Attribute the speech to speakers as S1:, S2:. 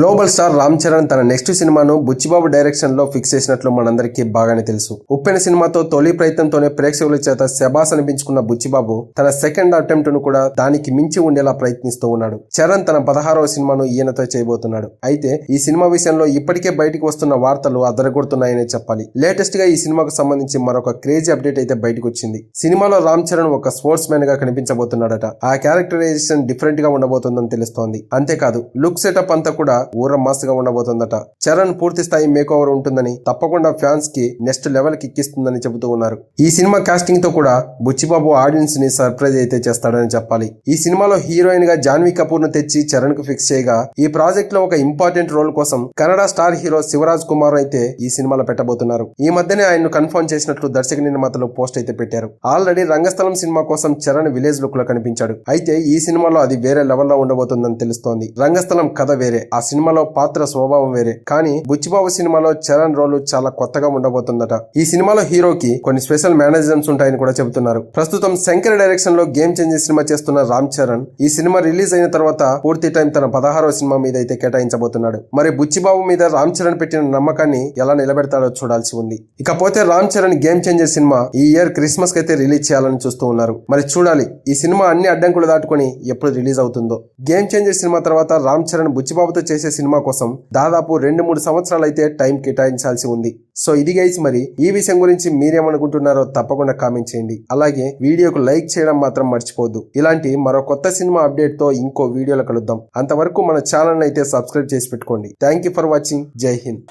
S1: Global star Ram Charan తన next సినిమాను Buchibabu direction లో ఫిక్స్ చేసినట్లు మనందరికీ బాగానే తెలుసు. ఉప్పెన సినిమాతో తొలి ప్రయత్నంతోనే ప్రేక్షకుల చేత శబాస్ అనిపించుకున్న బుచ్చిబాబు తన సెకండ్ అటెంప్ట్ ను కూడా దానికి మించి ఉండేలా ప్రయత్నిస్తూ ఉన్నాడు. చరణ్ తన 16వ సినిమాను ఈయనతో చేయబోతున్నాడు. అయితే ఈ సినిమా విషయంలో ఇప్పటికే బయటకు వస్తున్న వార్తలు అదరగొడుతున్నాయనే చెప్పాలి. లేటెస్ట్ గా ఈ సినిమాకు సంబంధించి మరొక క్రేజీ అప్డేట్ అయితే బయటకు వచ్చింది. సినిమాలో రామ్ చరణ్ ఒక స్పోర్ట్స్ మ్యాన్ గా కనిపించబోతున్నాడట. ఆ క్యారెక్టరైజేషన్ డిఫరెంట్ గా ఉండబోతుందని తెలుస్తోంది. అంతేకాదు లుక్ సెటప్ అంతా కూడా ఊర మాస్ గా ఉండబోతుందట. చరణ్ పూర్తి స్థాయి మేక్ ఓవర్ ఉంటుందని, తప్పకుండా ఫ్యాన్స్ కి నెక్స్ట్ లెవెల్ కి ఎక్కిస్తుందని చెబుతూ ఉన్నారు. ఈ సినిమా కాస్టింగ్ తో కూడా బుచ్చిబాబు ఆడియన్స్ ని సర్ప్రైజ్ అయితే చేస్తాడని చెప్పాలి. ఈ సినిమాలో హీరోయిన్ గా జాన్వీ కపూర్ ను తెచ్చి చరణ్ కు ఫిక్స్ చేయగా, ఈ ప్రాజెక్ట్ లో ఒక ఇంపార్టెంట్ రోల్ కోసం కన్నడ స్టార్ హీరో శివరాజ్ కుమార్ అయితే ఈ సినిమాలో పెట్టబోతున్నారు. ఈ మధ్యనే ఆయన్ను కన్ఫర్మ్ చేసినట్లు దర్శక నిర్మాతలు పోస్ట్ అయితే పెట్టారు. ఆల్రెడీ రంగస్థలం సినిమా కోసం చరణ్ విలేజ్ లుక్ లో కనిపించాడు. అయితే ఈ సినిమాలో అది వేరే లెవెల్లో ఉండబోతుందని తెలుస్తోంది. రంగస్థలం కథ వేరే, ఆ సినిమాలో పాత్ర స్వభావం వేరే. కానీ బుచ్చిబాబు సినిమాలో చరణ్ రోల్ చాలా కొత్తగా ఉండబోతుందట. ఈ సినిమాలో హీరోకి కొన్ని స్పెషల్ మేనేజర్స్ ఉంటాయని కూడా చెబుతున్నారు. ప్రస్తుతం శంకర్ డైరెక్షన్ లో గేమ్ చేంజర్ సినిమా చేస్తున్న రామ్ చరణ్ ఈ సినిమా రిలీజ్ అయిన తర్వాత పూర్తి టైం తన 16వ సినిమా మీద అయితే కేటాయించబోతున్నాడు. మరి బుచ్చిబాబు మీద రామ్ చరణ్ పెట్టిన నమ్మకాన్ని ఎలా నిలబెడతాడో చూడాల్సి ఉంది. ఇకపోతే Ram Charan game changer cinema ఈ ఇయర్ క్రిస్మస్ కి అయితే రిలీజ్ చేయాలని చూస్తూ ఉన్నారు. మరి చూడాలి ఈ సినిమా అన్ని అడ్డంకులు దాటుకొని ఎప్పుడు రిలీజ్ అవుతుందో. గేమ్ చేంజర్ సినిమా తర్వాత రామ్ చరణ్ బుచ్చిబాబుతో చేసే సినిమా కోసం దాదాపు 2-3 సంవత్సరాలు అయితే టైం కేటాయించాల్సి ఉంది. సో ఇది గైస్, మరి ఈ విషయం గురించి మీరేమనుకుంటున్నారో తప్పకుండా కామెంట్ చేయండి. అలాగే వీడియోకు లైక్ చేయడం మాత్రం మర్చిపోవద్దు. ఇలాంటి మరో కొత్త సినిమా అప్డేట్ తో ఇంకో వీడియోలో కలుద్దాం. అంతవరకు మన ఛానల్ అయితే సబ్స్క్రైబ్ చేసి పెట్టుకోండి. Thank you for watching. జై హింద్.